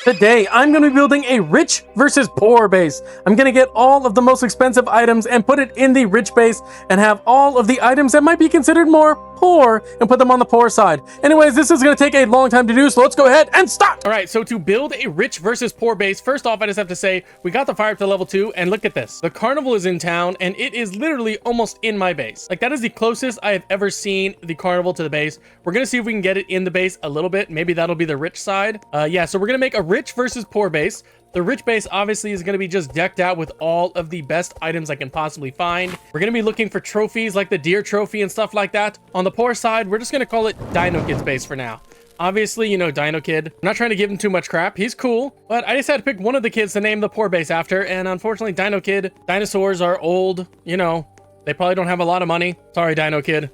Today, I'm going to be building a rich versus poor base. I'm going to get all of the most expensive items and put it in the rich base and have all of the items that might be considered more poor and put them on the poor side. Anyways, this is going to take a long time to do, so let's go ahead and start. All right, so to build a rich versus poor base, first off, I just have to say, we got the fire up to level 2, and look at this. The carnival is in town, and it is literally almost in my base. Like, that is the closest I have ever seen the carnival to the base. We're going to see if we can get it in the base a little bit. Maybe that'll be the rich side. Yeah, so we're going to make a rich versus poor base. The rich base obviously is going to be just decked out with all of the best items I can possibly find. We're going to be looking for trophies like the deer trophy and stuff like that. On the poor side, we're just going to call it Dino Kid's base for now. Obviously, you know, Dino Kid. I'm not trying to give him too much crap. He's cool, but I just had to pick one of the kids to name the poor base after, and unfortunately, Dino Kid, dinosaurs are old, you know, they probably don't have a lot of money. Sorry, Dino Kid.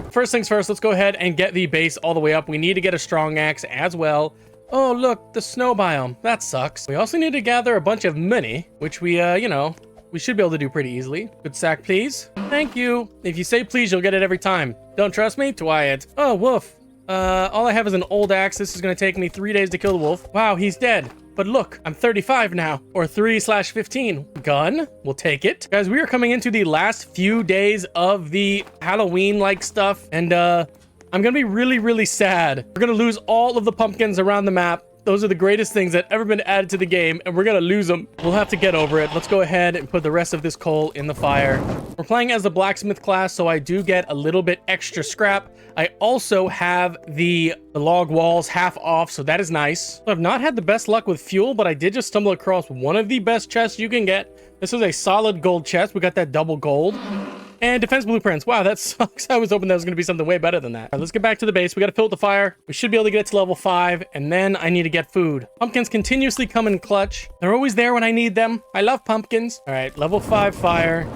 First things first, let's go ahead and get the base all the way up. We need to get a strong axe as well. Oh, look, the snow biome. That sucks. We also need to gather a bunch of money, which we, you know, we should be able to do pretty easily. Good sack, please. Thank you. If you say please, you'll get it every time. Don't trust me? Try it. Oh, wolf. All I have is an old axe. This is going to take me 3 days to kill the wolf. Wow, he's dead. But look, I'm 35 now, or 3/15. Gun, we'll take it. Guys, we are coming into the last few days of the Halloween-like stuff, and, I'm gonna be really, really sad. We're gonna lose all of the pumpkins around the map. Those are the greatest things that ever been added to the game, and we're gonna lose them. We'll have to get over it. Let's go ahead and put the rest of this coal in the fire. We're playing as the blacksmith class, so I do get a little bit extra scrap. I also have the log walls half off, so that is nice. I've not had the best luck with fuel, but I did just stumble across one of the best chests you can get. This is a solid gold chest. We got that double gold. And defense blueprints. Wow, that sucks. I was hoping that was going to be something way better than that. All right, let's get back to the base. We got to fill up the fire. We should be able to get it to level 5. And then I need to get food. Pumpkins continuously come in clutch. They're always there when I need them. I love pumpkins. All right, level 5 fire.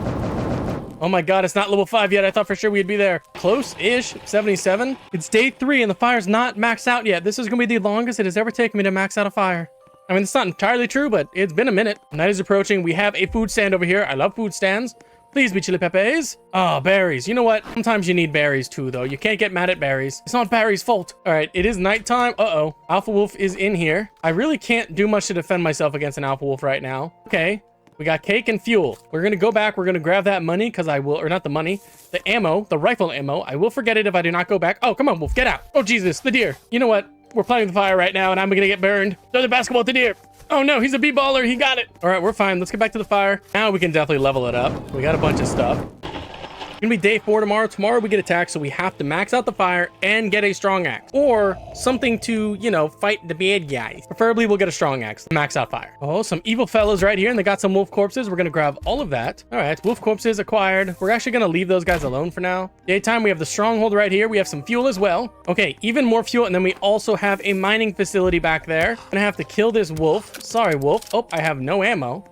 Oh my god, it's not level 5 yet. I thought for sure we'd be there. Close-ish, 77. It's day 3 and the fire's not maxed out yet. This is going to be the longest it has ever taken me to max out a fire. I mean, it's not entirely true, but it's been a minute. Night is approaching. We have a food stand over here. I love food stands. Please be chili peppers. Oh, berries. You know what? Sometimes you need berries too, though. You can't get mad at berries. It's not Barry's fault. All right, it is nighttime. Uh-oh. Alpha Wolf is in here. I really can't do much to defend myself against an Alpha Wolf right now. Okay, we got cake and fuel. We're going to go back. We're going to grab that money because I will, or not the money, the ammo, the rifle ammo. I will forget it if I do not go back. Oh, come on, Wolf, get out. Oh, Jesus, the deer. You know what? We're playing with the fire right now, and I'm going to get burned. Throw the basketball at the deer. Oh no, he's a b-baller. He got it. All right, we're fine. Let's get back to the fire. Now we can definitely level it up. We got a bunch of stuff. It's gonna be day 4 tomorrow. Tomorrow we get attacked, so we have to max out the fire and get a strong axe. Or something to, you know, fight the bad guys. Preferably we'll get a strong axe. Max out fire. Oh, some evil fellas right here, and they got some wolf corpses. We're gonna grab all of that. All right, wolf corpses acquired. We're actually gonna leave those guys alone for now. Daytime, we have the stronghold right here. We have some fuel as well. Okay, even more fuel, and then we also have a mining facility back there. Gonna have to kill this wolf. Sorry, wolf. Oh, I have no ammo.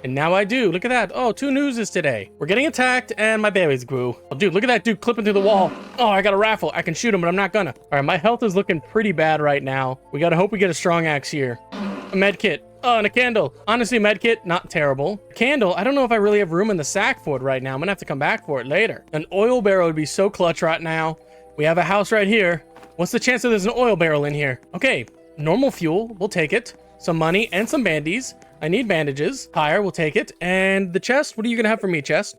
And now I do. Look at that. Oh, 2 newses today. We're getting attacked, and my berries grew. Oh, dude, look at that dude clipping through the wall. Oh, I got a raffle. I can shoot him, but I'm not gonna. All right, my health is looking pretty bad right now. We gotta hope we get a strong axe here. A med kit. Oh, and a candle. Honestly, med kit, not terrible. Candle, I don't know if I really have room in the sack for it right now. I'm gonna have to come back for it later. An oil barrel would be so clutch right now. We have a house right here. What's the chance that there's an oil barrel in here? Okay, normal fuel. We'll take it. Some money and some bandies. I need bandages. Fire, we'll take it. And the chest, what are you gonna have for me, chest?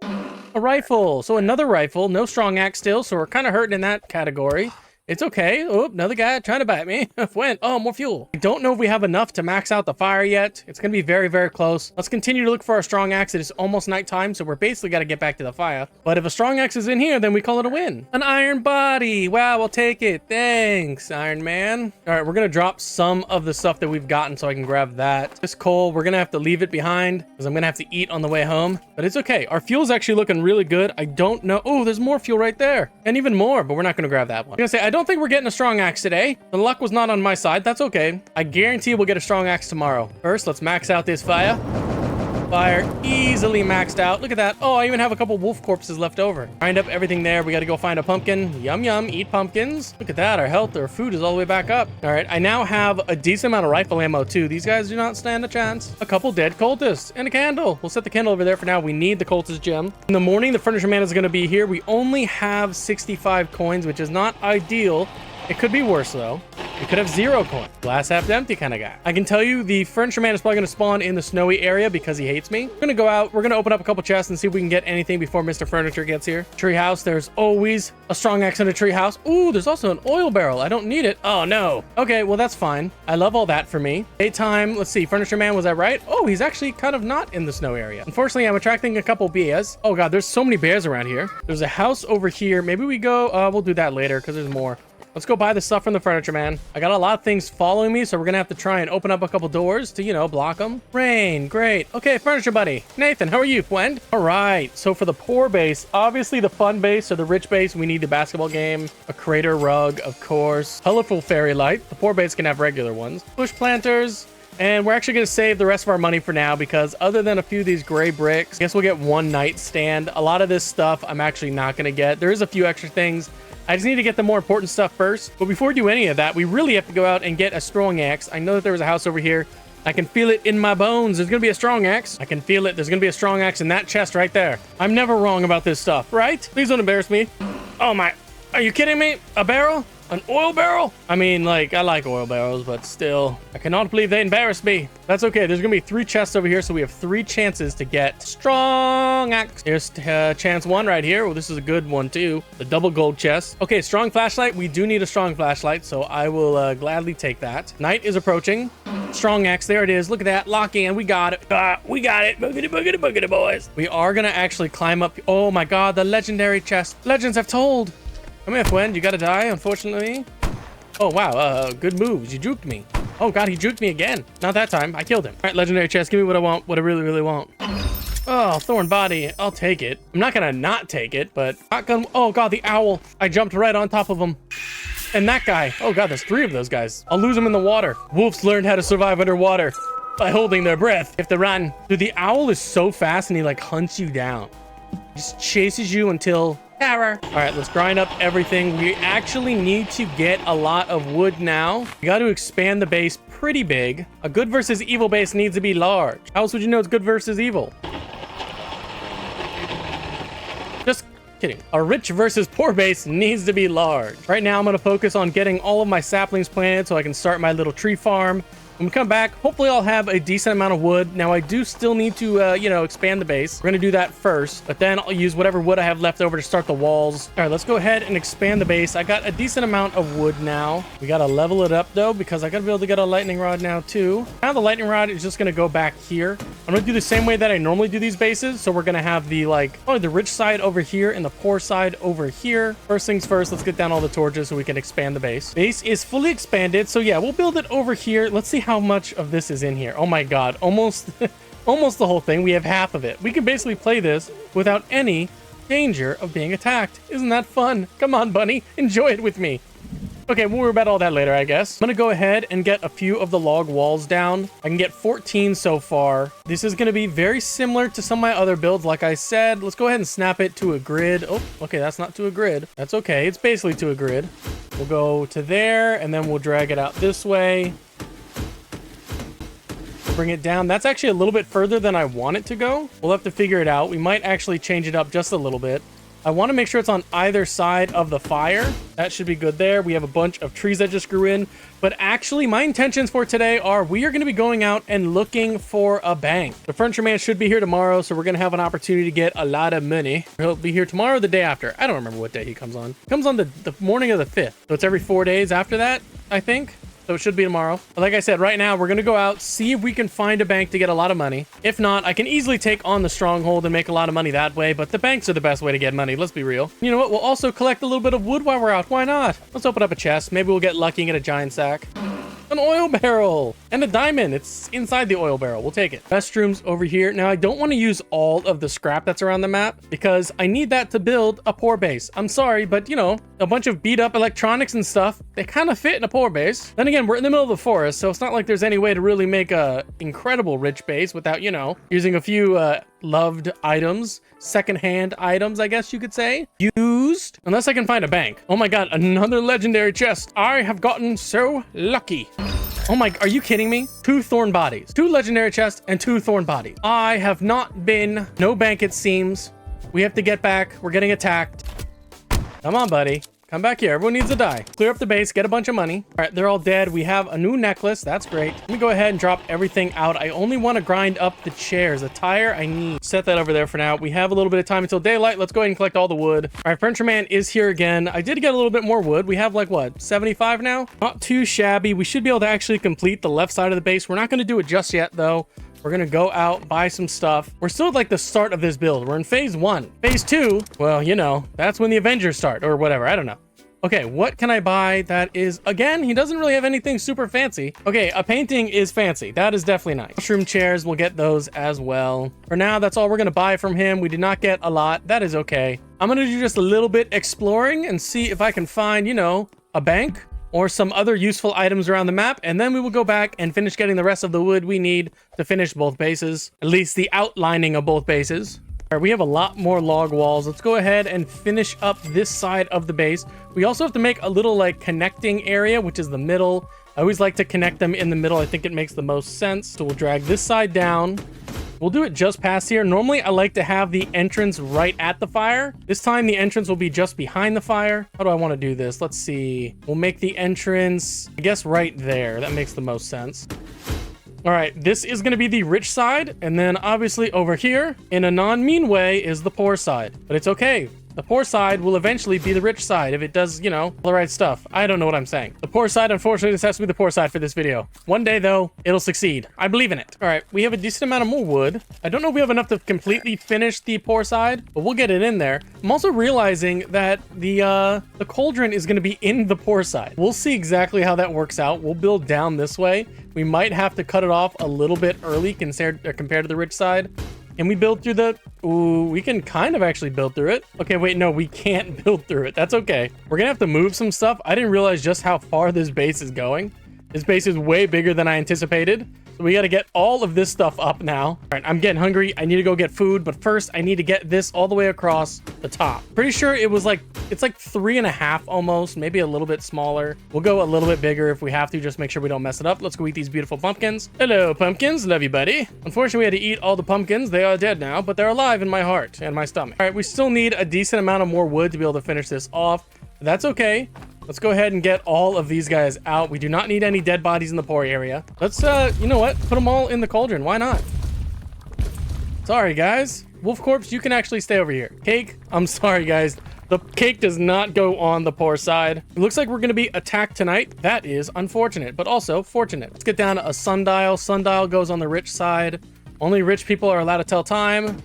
A rifle. So another rifle. No strong axe still, so we're kind of hurting in that category. It's okay. Oh, another guy trying to bite me. When? Oh, more fuel. I don't know if we have enough to max out the fire yet. It's going to be very, very close. Let's continue to look for our strong axe. It is almost nighttime, so we're basically got to get back to the fire. But if a strong axe is in here, then we call it a win. An iron body. Wow, we'll take it. Thanks, Iron Man. All right, we're going to drop some of the stuff that we've gotten so I can grab that. This coal, we're going to have to leave it behind because I'm going to have to eat on the way home. But it's okay. Our fuel's actually looking really good. I don't know. Oh, there's more fuel right there. And even more, but we're not going to grab that one. I'm going to say, I don't think we're getting a strong axe today. The luck was not on my side. That's okay. I guarantee we'll get a strong axe tomorrow. First, let's max out this fire. Fire easily maxed out. Look at that. Oh, I even have a couple wolf corpses left over. Grind up everything there. We got to go find a pumpkin. Yum, yum. Eat pumpkins. Look at that. Our health, our food is all the way back up. All right. I now have a decent amount of rifle ammo, too. These guys do not stand a chance. A couple dead cultists and a candle. We'll set the candle over there for now. We need the cultist gem. In the morning, the furniture man is going to be here. We only have 65 coins, which is not ideal. It could be worse, though. We could have 0 coin. Glass half empty kind of guy. I can tell you the furniture man is probably going to spawn in the snowy area because he hates me. We're going to go out. We're going to open up a couple chests and see if we can get anything before Mr. Furniture gets here. Treehouse. There's always a strong axe in a treehouse. Ooh, there's also an oil barrel. I don't need it. Oh, no. Okay, well, that's fine. I love all that for me. Daytime. Let's see. Furniture man, was I right? Oh, he's actually kind of not in the snow area. Unfortunately, I'm attracting a couple bears. Oh, God, there's so many bears around here. There's a house over here. Maybe we go, we'll do that later because there's more. Let's go buy the stuff from the furniture man. I got a lot of things following me, so we're gonna have to try and open up a couple doors to, you know, block them. Rain, great. Okay, furniture buddy. Nathan, how are you, friend? All right, so for the poor base, obviously the fun base or the rich base, we need the basketball game, a crater rug, of course, colorful fairy light. The poor base can have regular ones. Bush planters. And we're actually going to save the rest of our money for now because other than a few of these gray bricks, I guess we'll get one nightstand. A lot of this stuff I'm actually not going to get. There is a few extra things. I just need to get the more important stuff first. But before we do any of that, we really have to go out and get a strong axe. I know that there was a house over here. I can feel it in my bones. There's going to be a strong axe. I can feel it. There's going to be a strong axe in that chest right there. I'm never wrong about this stuff, right? Please don't embarrass me. Oh my, are you kidding me? A barrel? An oil barrel? I mean, like, I like oil barrels, but still, I cannot believe they embarrassed me. That's okay. There's gonna be 3 chests over here, so we have 3 chances to get strong axe. Here's chance 1 right here. Well, this is a good one too. The double gold chest. Okay, strong flashlight. We do need a strong flashlight, so I will gladly take that. Night is approaching. Strong axe. There it is. Look at that. Lock in. We got it. We got it. Boogity, boogity, boogity, boys. We are gonna actually climb up. Oh my God, the legendary chest. Legends have told. Come here, friend. You gotta die, unfortunately. Oh, wow. Good moves. You juked me. Oh, God, he juked me again. Not that time. I killed him. All right, legendary chest. Give me what I want. What I really, really want. Oh, thorn body. I'll take it. I'm not gonna not take it, but... Shotgun. Oh, God, the owl. I jumped right on top of him. And that guy. Oh, God, there's 3 of those guys. I'll lose them in the water. Wolves learned how to survive underwater by holding their breath. If they run. Dude, the owl is so fast, and he, like, hunts you down. Just chases you until... Terror. All right, let's grind up everything. We actually need to get a lot of wood now. We got to expand the base pretty big. A good versus evil base needs to be large. How else would you know it's good versus evil? Just kidding. A rich versus poor base needs to be large. Right now, I'm going to focus on getting all of my saplings planted so I can start my little tree farm. When we come back, hopefully I'll have a decent amount of wood. Now, I do still need to, you know, expand the base. We're going to do that first, but then I'll use whatever wood I have left over to start the walls. All right, let's go ahead and expand the base. I got a decent amount of wood now. We got to level it up, though, because I got to be able to get a lightning rod now, too. Now, the lightning rod is just going to go back here. I'm going to do the same way that I normally do these bases. So we're going to have the, like, probably the rich side over here and the poor side over here. First things first, let's get down all the torches so we can expand the base. Base is fully expanded. So, yeah, we'll build it over here. Let's see how much of this is in here. Oh my God, almost almost the whole thing. We have half of it. We can basically play this without any danger of being attacked. Isn't that fun? Come on, bunny, enjoy it with me. Okay, we'll worry about all that later, I guess. I'm gonna go ahead and get a few of the log walls down. I can get 14 so far. This is gonna be very similar to some of my other builds. Like I said, let's go ahead and snap it to a grid. Oh, okay, that's not to a grid. That's okay, it's basically to a grid. We'll go to there, and then we'll drag it out this way. Bring it down. That's actually a little bit further than I want it to go. We'll have to figure it out. We might actually change it up just a little bit. I want to make sure it's on either side of the fire. That should be good there. We have a bunch of trees that just grew in. But actually, my intentions for today are we are going to be going out and looking for a bank. The furniture man should be here tomorrow, so we're going to have an opportunity to get a lot of money. He'll be here tomorrow or the day after. I don't remember what day he comes on. He comes on the morning of the 5th. So it's every 4 days after that, I think. So it should be tomorrow. But like I said, right now, we're going to go out, see if we can find a bank to get a lot of money. If not, I can easily take on the stronghold and make a lot of money that way. But the banks are the best way to get money. Let's be real. You know what? We'll also collect a little bit of wood while we're out. Why not? Let's open up a chest. Maybe we'll get lucky and get a giant sack. An oil barrel and a diamond. It's inside the oil barrel. We'll take it. Restrooms over here. Now, I don't want to use all of the scrap that's around the map because I need that to build a poor base. I'm sorry, but you know, a bunch of beat up electronics and stuff, they kind of fit in a poor base. Then again, we're in the middle of the forest, so it's not like there's any way to really make a incredible rich base without, you know, using a few loved items, secondhand items, I guess you could say. Used, unless I can find a bank. Oh my God, another legendary chest. I have gotten so lucky. Oh my, are you kidding me? 2 thorn bodies, 2 legendary chests and 2 thorn bodies. I have not been, no bank it seems. We have to get back. We're getting attacked. Come on, buddy. Come back here. Everyone needs to die. Clear up the base, get a bunch of money. All right, they're all dead. We have a new necklace. That's great. Let me go ahead and drop everything out. I only want to grind up the chairs. The tire, I need. Set that over there for now. We have a little bit of time until daylight. Let's go ahead and collect all the wood. All right, Furniture Man is here again. I did get a little bit more wood. We have like, what, 75 now? Not too shabby. We should be able to actually complete the left side of the base. We're not going to do it just yet, though. We're gonna go out, buy some stuff. We're still at like the start of this build. We're in phase 1. Phase 2, well, you know, that's when the Avengers start or whatever. I don't know. Okay, what can I buy that is, again, he doesn't really have anything super fancy. Okay, a painting is fancy. That is definitely nice. Mushroom chairs, we'll get those as well. For now, that's all we're gonna buy from him. We did not get a lot. That is okay. I'm gonna do just a little bit exploring and see if I can find, you know, a bank or some other useful items around the map, and then we will go back and finish getting the rest of the wood we need to finish both bases, at least the outlining of both bases. All right, we have a lot more log walls. Let's go ahead and finish up this side of the base. We also have to make a little like connecting area, which is the middle. I always like to connect them in the middle. I think it makes the most sense. So we'll drag this side down. We'll do it just past here. Normally, I like to have the entrance right at the fire. This time, the entrance will be just behind the fire. How do I want to do this? Let's see. We'll make the entrance, I guess, right there. That makes the most sense. All right, this is going to be the rich side. And then, obviously, over here, in a non-mean way, is the poor side. But it's okay. The poor side will eventually be the rich side if it does, you know, all the right stuff. I don't know what I'm saying. The poor side, unfortunately, this has to be the poor side for this video. One day, though, it'll succeed. I believe in it. All right, we have a decent amount of more wood. I don't know if we have enough to completely finish the poor side, but we'll get it in there. I'm also realizing that the cauldron is going to be in the poor side. We'll see exactly how that works out. We'll build down this way. We might have to cut it off a little bit early compared to the rich side. Can we build through the... Ooh, we can kind of actually build through it. Okay, wait, no, we can't build through it. That's okay. We're gonna have to move some stuff. I didn't realize just how far this base is going. This base is way bigger than I anticipated. So we got to get all of this stuff up now. All right, I'm getting hungry. I need to go get food, but first I need to get this all the way across the top. Pretty sure it was like, it's like 3.5 almost, maybe a little bit smaller. We'll go a little bit bigger if we have to, just make sure we don't mess it up. Let's go eat these beautiful pumpkins. Hello, pumpkins. Love you, buddy. Unfortunately, we had to eat all the pumpkins. They are dead now, but they're alive in my heart and my stomach. All right, we still need a decent amount of more wood to be able to finish this off. That's okay. Let's go ahead and get all of these guys out. We do not need any dead bodies in the poor area. Let's, you know what? Put them all in the cauldron. Why not? Sorry, guys. Wolf Corpse, you can actually stay over here. Cake, I'm sorry, guys. The cake does not go on the poor side. It looks like we're going to be attacked tonight. That is unfortunate, but also fortunate. Let's get down to a sundial. Sundial goes on the rich side. Only rich people are allowed to tell time.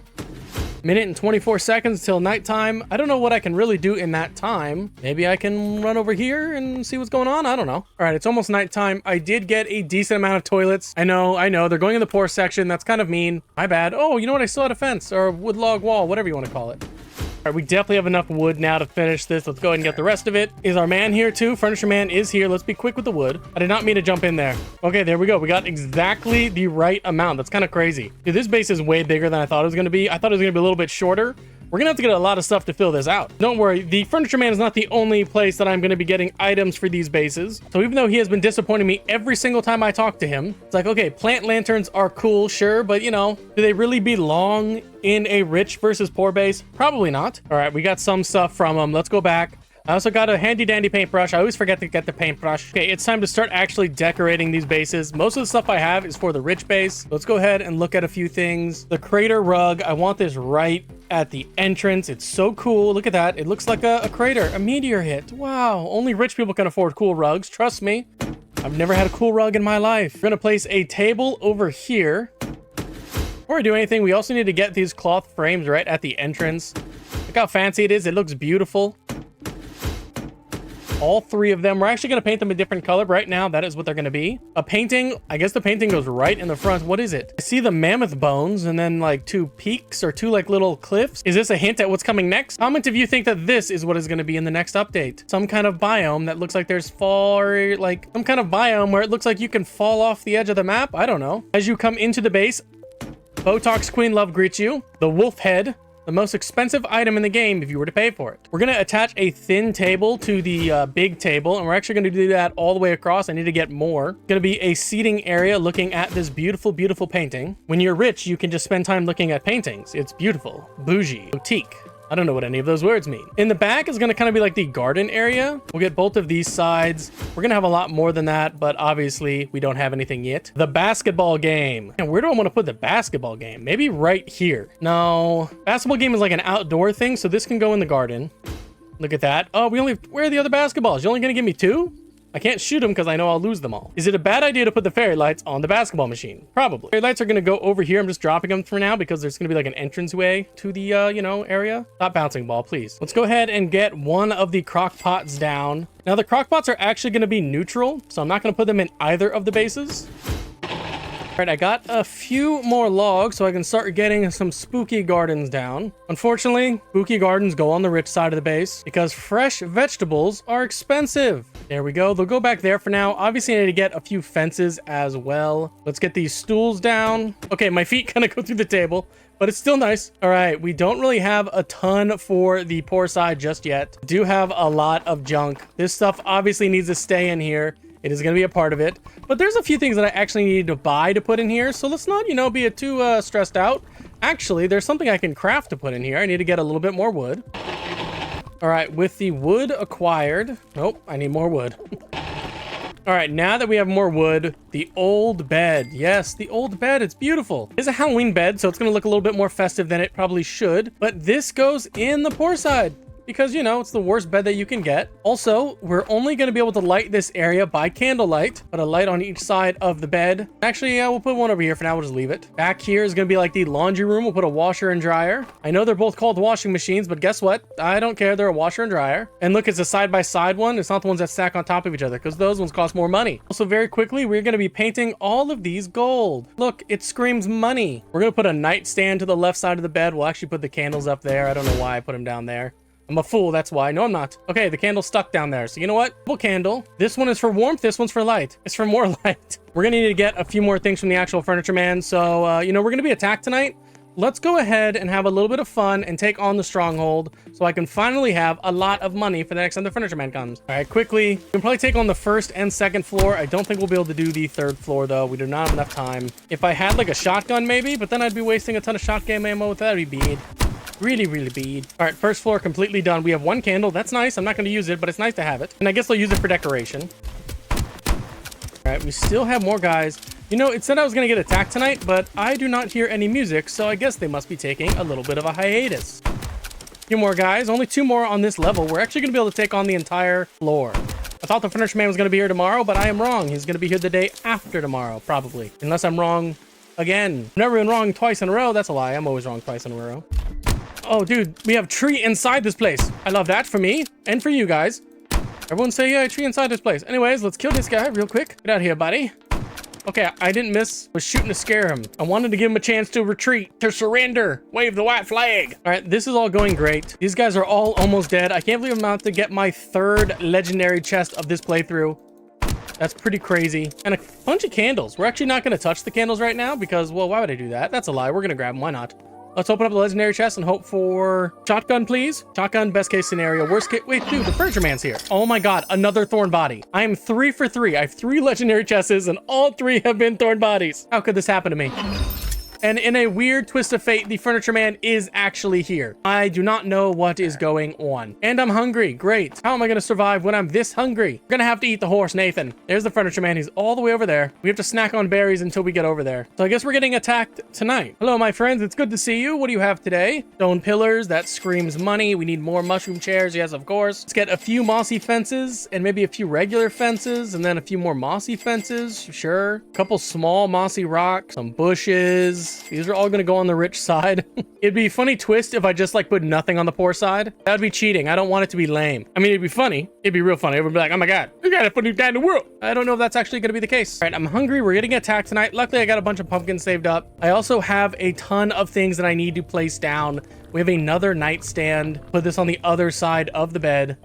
Minute and 24 seconds till nighttime. I don't know what I can really do in that time. Maybe I can run over here and see what's going on. I don't know. All right, it's almost nighttime. I did get a decent amount of toilets. I know. They're going in the poor section. That's kind of mean. My bad. Oh, you know what? I still had a fence or a wood log wall, whatever you want to call it. All right, we definitely have enough wood now to finish this. Let's go ahead and get the rest of it. Is our man here too? Furniture Man is here. Let's be quick with the wood. I did not mean to jump in there. Okay, there we go. We got exactly the right amount. That's kind of crazy. Dude, this base is way bigger than I thought it was going to be. I thought it was going to be a little bit shorter. We're going to have to get a lot of stuff to fill this out. Don't worry, the Furniture Man is not the only place that I'm going to be getting items for these bases. So even though he has been disappointing me every single time I talk to him, it's like, okay, plant lanterns are cool, sure, but you know, do they really belong in a rich versus poor base? Probably not. All right, we got some stuff from him. Let's go back. I also got a handy dandy paintbrush. I always forget to get the paintbrush. Okay, it's time to start actually decorating these bases. Most of the stuff I have is for the rich base. Let's go ahead and look at a few things. The crater rug, I want this right at the entrance. It's so cool. Look at that. It looks like a crater, a meteor hit. Wow, only rich people can afford cool rugs. Trust me. I've never had a cool rug in my life. We're gonna place a table over here. Before we do anything, we also need to get these cloth frames right at the entrance. Look how fancy it is. It looks beautiful. All three of them. We're actually going to paint them a different color. Right now, that is what they're going to be. A painting. I guess the painting goes right in the front. What is it? I see the mammoth bones and then like two peaks or two like little cliffs. Is this a hint at what's coming next? Comment if you think that this is what is going to be in the next update. Some kind of biome that looks like there's some kind of biome where it looks like you can fall off the edge of the map. I don't know. As you come into the base, Botox Queen Love greets you. The wolf head. The most expensive item in the game if you were to pay for it. We're going to attach a thin table to the big table, and we're actually going to do that all the way across. I need to get more. Going to be a seating area looking at this beautiful, beautiful painting. When you're rich, you can just spend time looking at paintings. It's beautiful. Bougie. Boutique. I don't know what any of those words mean. In the back is going to kind of be like the garden area. We'll get both of these sides. We're going to have a lot more than that, but obviously we don't have anything yet. The basketball game. And where do I want to put the basketball game? Maybe right here. No, basketball game is like an outdoor thing, so this can go in the garden. Look at that. Oh, where are the other basketballs? You're only going to give me 2? I can't shoot them because I know I'll lose them all. Is it a bad idea to put the fairy lights on the basketball machine? Probably. Fairy lights are going to go over here. I'm just dropping them for now because there's going to be like an entranceway to the, area. Stop bouncing, ball, please. Let's go ahead and get one of the crock pots down. Now, the crock pots are actually going to be neutral, so I'm not going to put them in either of the bases. All right, I got a few more logs so I can start getting some spooky gardens down. Unfortunately, spooky gardens go on the rich side of the base because fresh vegetables are expensive. There we go. They'll go back there for now. Obviously, I need to get a few fences as well. Let's get these stools down. Okay, my feet kind of go through the table, but it's still nice. All right, we don't really have a ton for the poor side just yet. Do have a lot of junk. This stuff obviously needs to stay in here. It is going to be a part of it. But there's a few things that I actually need to buy to put in here. So let's not, be too stressed out. Actually, there's something I can craft to put in here. I need to get a little bit more wood. All right, with the wood acquired. Nope, I need more wood. All right, now that we have more wood, the old bed. Yes, the old bed. It's beautiful. It's a Halloween bed, so it's going to look a little bit more festive than it probably should. But this goes in the poor side. Because, it's the worst bed that you can get. Also, we're only going to be able to light this area by candlelight. Put a light on each side of the bed. Actually, we'll put one over here for now. We'll just leave it. Back here is going to be like the laundry room. We'll put a washer and dryer. I know they're both called washing machines, but guess what? I don't care. They're a washer and dryer. And look, it's a side-by-side one. It's not the ones that stack on top of each other because those ones cost more money. Also, very quickly, we're going to be painting all of these gold. Look, it screams money. We're going to put a nightstand to the left side of the bed. We'll actually put the candles up there. I don't know why I put them down there. I'm a fool, that's why. No, I'm not. Okay, the candle's stuck down there. So you know what? Double candle. This one is for warmth. This one's for light. It's for more light. We're gonna need to get a few more things from the actual furniture man. So, we're gonna be attacked tonight. Let's go ahead and have a little bit of fun and take on the stronghold so I can finally have a lot of money for the next time the furniture man comes. All right, quickly. We can probably take on the first and second floor. I don't think we'll be able to do the third floor, though. We do not have enough time. If I had, like, a shotgun, maybe, but then I'd be wasting a ton of shotgun ammo with that. That'd be bad. Really bad. All right, first floor completely done. We have one candle. That's nice. I'm not going to use it, but it's nice to have it. And I guess I'll use it for decoration. All right, we still have more guys. It said I was going to get attacked tonight, but I do not hear any music, so I guess they must be taking a little bit of a hiatus. A few more guys. Only 2 more on this level. We're actually going to be able to take on the entire floor. I thought the furniture man was going to be here tomorrow, but I am wrong. He's going to be here the day after tomorrow, probably. Unless I'm wrong again. I've never been wrong twice in a row. That's a lie. I'm always wrong twice in a row. Oh, dude, we have tree inside this place. I love that for me and for you guys. Everyone say, yeah, tree inside this place. Anyways, let's kill this guy real quick. Get out here, buddy. Okay, I didn't miss. I was shooting to scare him. I wanted to give him a chance to retreat, to surrender. Wave the white flag. All right, this is all going great. These guys are all almost dead. I can't believe I'm about to get my 3rd legendary chest of this playthrough. That's pretty crazy. And a bunch of candles. We're actually not going to touch the candles right now because, well, why would I do that? That's a lie. We're going to grab them. Why not? Let's open up the legendary chest and hope for shotgun, please. Shotgun, best case scenario. Worst case, wait, dude, the furniture man's here. Oh my God, another thorn body. I am 3 for 3. I have 3 legendary chests and all 3 have been thorn bodies. How could this happen to me? And in a weird twist of fate, the furniture man is actually here. I do not know what is going on. And I'm hungry. Great. How am I going to survive when I'm this hungry? We're going to have to eat the horse, Nathan. There's the furniture man. He's all the way over there. We have to snack on berries until we get over there. So I guess we're getting attacked tonight. Hello, my friends. It's good to see you. What do you have today? Stone pillars. That screams money. We need more mushroom chairs. Yes, of course. Let's get a few mossy fences and maybe a few regular fences and then a few more mossy fences. Sure. A couple small mossy rocks, some bushes. These are all going to go on the rich side. It'd be a funny twist if I just like put nothing on the poor side. That would be cheating. I don't want it to be lame. I mean, it'd be funny. It'd be real funny. Everyone would be like, oh my God, you got to put new guy in the world. I don't know if that's actually going to be the case. All right, I'm hungry. We're getting attacked tonight. Luckily, I got a bunch of pumpkins saved up. I also have a ton of things that I need to place down. We have another nightstand. Put this on the other side of the bed.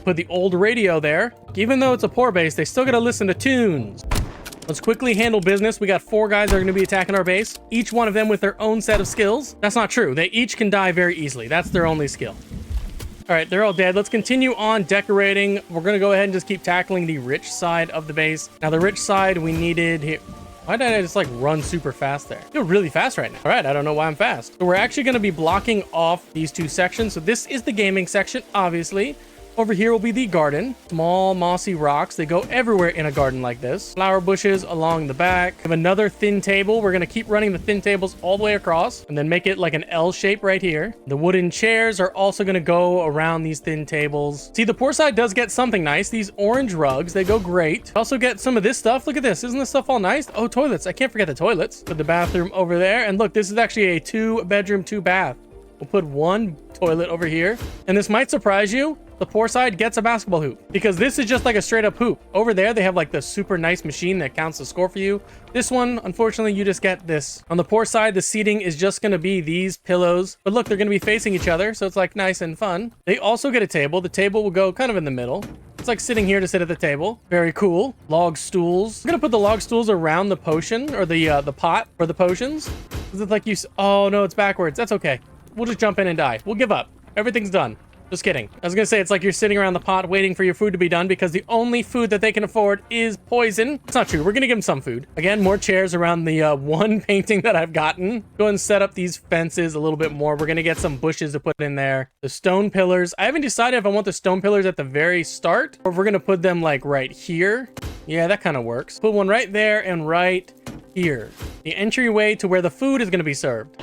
Put the old radio there. Even though it's a poor base, they still got to listen to tunes. Let's quickly handle business. We got 4 guys that are going to be attacking our base. Each one of them with their own set of skills. That's not true. They each can die very easily. That's their only skill. All right, they're all dead. Let's continue on decorating. We're going to go ahead and just keep tackling the rich side of the base. Now, the rich side, we needed here. Why did I just like run super fast there? I feel really fast right now. All right, I don't know why I'm fast. So we're actually going to be blocking off these two sections. So this is the gaming section, obviously. Over here will be the garden. Small mossy rocks. They go everywhere in a garden like this. Flower bushes along the back. We have another thin table. We're going to keep running the thin tables all the way across and then make it like an L shape right here. The wooden chairs are also going to go around these thin tables. See, the poor side does get something nice. These orange rugs, they go great. Also get some of this stuff. Look at this. Isn't this stuff all nice? Oh, toilets. I can't forget the toilets. Put the bathroom over there. And look, this is actually a 2-bedroom, 2-bath. We'll put one toilet over here. And this might surprise you. The poor side gets a basketball hoop because this is just like a straight up hoop. Over there, they have like the super nice machine that counts the score for you. This one, unfortunately, you just get this. On the poor side, the seating is just going to be these pillows. But look, they're going to be facing each other. So it's like nice and fun. They also get a table. The table will go kind of in the middle. It's like sitting here to sit at the table. Very cool. Log stools. I'm going to put the log stools around the potion or the pot for the potions. Is it like you... Oh, no, it's backwards. That's okay. We'll just jump in and die. We'll give up. Everything's done. Just kidding. I was gonna say it's like you're sitting around the pot waiting for your food to be done because the only food that they can afford is poison. It's not true. We're gonna give them some food. Again, more chairs around the one painting that I've gotten. Go and set up these fences a little bit more. We're gonna get some bushes to put in there. The stone pillars. I haven't decided if I want the stone pillars at the very start or if we're gonna put them like right here. Yeah, that kind of works. Put one right there and right here. The entryway to where the food is gonna be served.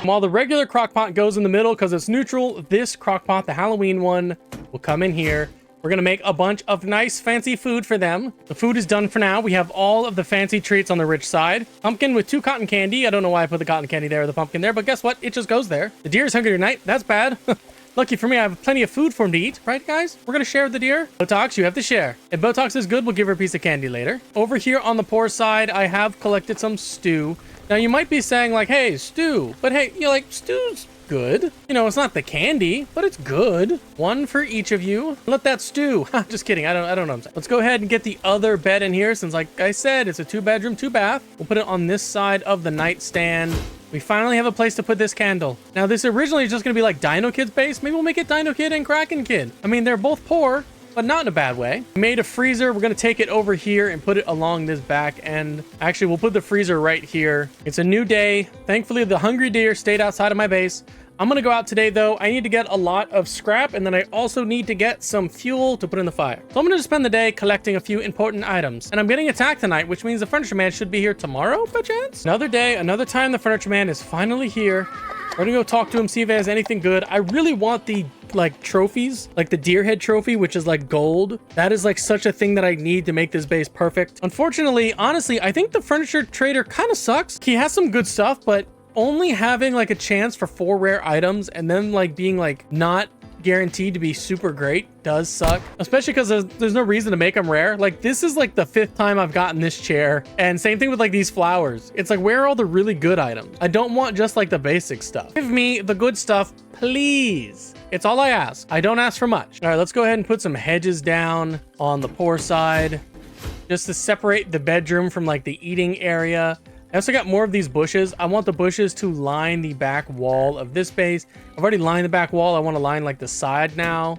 While the regular crock pot goes in the middle because it's neutral, this crock pot, the Halloween one, will come in here. We're going to make a bunch of nice fancy food for them. The food is done for now. We have all of the fancy treats on the rich side. Pumpkin with 2 cotton candy. I don't know why I put the cotton candy there or the pumpkin there, but guess what? It just goes there. The deer is hungry tonight. That's bad. Lucky for me, I have plenty of food for him to eat. Right, guys? We're going to share with the deer. Botox, you have to share. If Botox is good, we'll give her a piece of candy later. Over here on the poor side, I have collected some stew. Now, you might be saying like, hey, stew. But hey, you're like, stew's good. You know, it's not the candy, but it's good. One for each of you. Let that stew. Just kidding. I don't know what I'm saying. Let's go ahead and get the other bed in here since, like I said, it's a 2-bedroom, 2-bath. We'll put it on this side of the nightstand. We finally have a place to put this candle. Now, this originally is just going to be like Dino Kid's base. Maybe we'll make it Dino Kid and Kraken Kid. I mean, they're both poor, but not in a bad way. We made a freezer. We're going to take it over here and put it along this back end. Actually, we'll put the freezer right here. It's a new day. Thankfully, the hungry deer stayed outside of my base. I'm going to go out today, though. I need to get a lot of scrap, and then I also need to get some fuel to put in the fire. So I'm going to spend the day collecting a few important items. And I'm getting attacked tonight, which means the Furniture Man should be here tomorrow, by chance? Another day, another time the Furniture Man is finally here. We're gonna go talk to him, see if he has anything good. I really want the like trophies, like the deer head trophy, which is like gold. That is like such a thing that I need to make this base perfect. Unfortunately, honestly, I think the furniture trader kind of sucks. He has some good stuff, but only having like a chance for 4 rare items and then like being like not guaranteed to be super great does suck, especially because there's no reason to make them rare. Like, this is like the 5th time I've gotten this chair, and same thing with like these flowers. It's like, where are all the really good items? I don't want just like the basic stuff. Give me the good stuff, please. It's all I ask. I don't ask for much. All right, let's go ahead and put some hedges down on the poor side just to separate the bedroom from like the eating area. I also got more of these bushes. I want the bushes to line the back wall of this base. I've already lined the back wall. I want to line like the side now.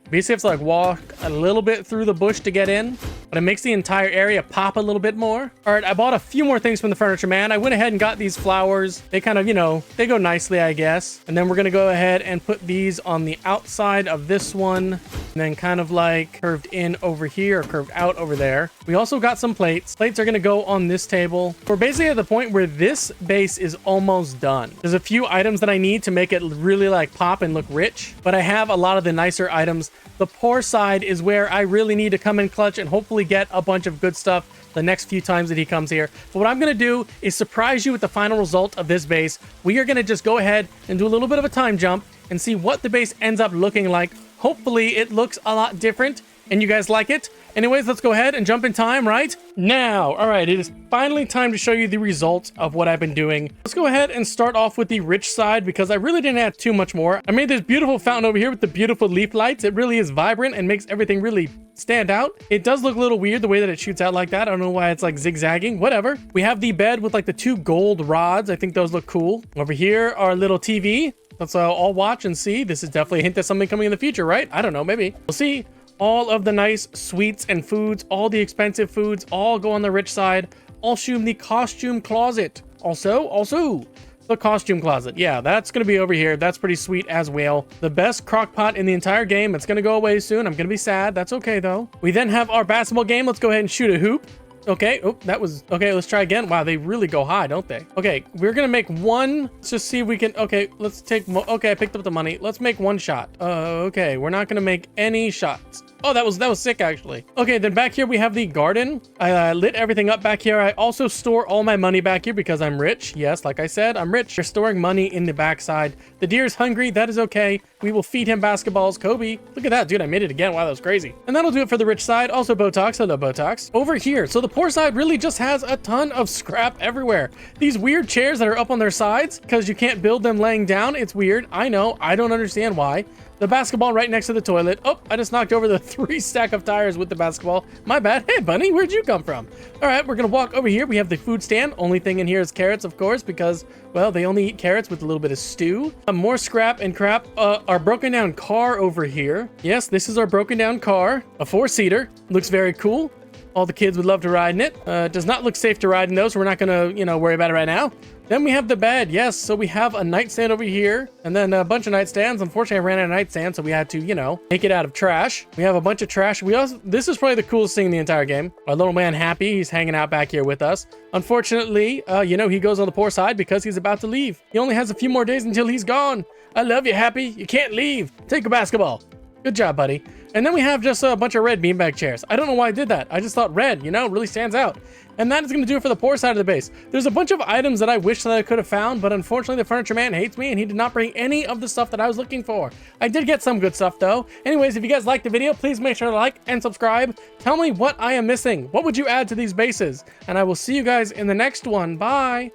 Basically, I have to like walk a little bit through the bush to get in, but it makes the entire area pop a little bit more. All right, I bought a few more things from the Furniture Man. I went ahead and got these flowers. They kind of, you know, they go nicely, I guess. And then we're going to go ahead and put these on the outside of this one, and then kind of like curved in over here or curved out over there. We also got some plates. Plates are going to go on this table. We're basically at the point where this base is almost done. There's a few items that I need to make it really like pop and look rich, but I have a lot of the nicer items. The poor side is where I really need to come in clutch and hopefully get a bunch of good stuff the next few times that he comes here. But what I'm going to do is surprise you with the final result of this base. We are going to just go ahead and do a little bit of a time jump and see what the base ends up looking like. Hopefully it looks a lot different and you guys like it. Anyways, let's go ahead and jump in time right now. All right, it is finally time to show you the results of what I've been doing. Let's go ahead and start off with the rich side because I really didn't add too much more. I made this beautiful fountain over here with the beautiful leaf lights. It really is vibrant and makes everything really stand out. It does look a little weird the way that it shoots out like that. I don't know why it's like zigzagging, whatever. We have the bed with like the 2 gold rods. I think those look cool. Over here, our little TV. Let's all watch and see. This is definitely a hint at something coming in the future, right? I don't know, maybe. We'll see. All of the nice sweets and foods, all the expensive foods, all go on the rich side. Also in the costume closet. Also, the costume closet. Yeah, that's going to be over here. That's pretty sweet as well. The best crock pot in the entire game. It's going to go away soon. I'm going to be sad. That's okay, though. We then have our basketball game. Let's go ahead and shoot a hoop. Okay. Oh, that was... Okay, let's try again. Wow, they really go high, don't they? Okay, we're going to make one. Let's just see if we can... Okay, let's take... Okay, I picked up the money. Let's make one shot. Okay, we're not going to make any shots. Oh, that was sick, actually. Okay, then back here we have the garden. I lit everything up back here. I also store all my money back here because I'm rich. Yes, like I said, I'm rich. You're storing money in the backside. The deer's hungry. That is okay. We will feed him basketballs. Kobe, look at that, dude. I made it again. Wow, that was crazy. And that'll do it for the rich side. Also Botox. Hello, Botox. Over here, so the poor side really just has a ton of scrap everywhere. These weird chairs that are up on their sides because you can't build them laying down. It's weird. I know. I don't understand why. The basketball right next to the toilet. Oh, I just knocked over the 3 stack of tires with the basketball. My bad. Hey, bunny, where'd you come from? All right, we're going to walk over here. We have the food stand. Only thing in here is carrots, of course, because, well, they only eat carrots with a little bit of stew. More scrap and crap. Our broken down car over here. Yes, this is our broken down car. A 4-seater. Looks very cool. All the kids would love to ride in it. Does not look safe to ride in those, so we're not going to, worry about it right now. Then we have the bed. Yes, so we have a nightstand over here and then a bunch of nightstands. Unfortunately, I ran out of nightstand, so we had to, make it out of trash. We have a bunch of trash. This is probably the coolest thing in the entire game. Our little man Happy, he's hanging out back here with us. Unfortunately, he goes on the poor side because he's about to leave. He only has a few more days until he's gone. I love you, Happy. You can't leave. Take a basketball. Good job, buddy. And then we have just a bunch of red beanbag chairs. I don't know why I did that. I just thought red, really stands out. And that is going to do it for the poor side of the base. There's a bunch of items that I wish that I could have found, but unfortunately the furniture man hates me and he did not bring any of the stuff that I was looking for. I did get some good stuff though. Anyways, if you guys liked the video, please make sure to like and subscribe. Tell me what I am missing. What would you add to these bases? And I will see you guys in the next one. Bye.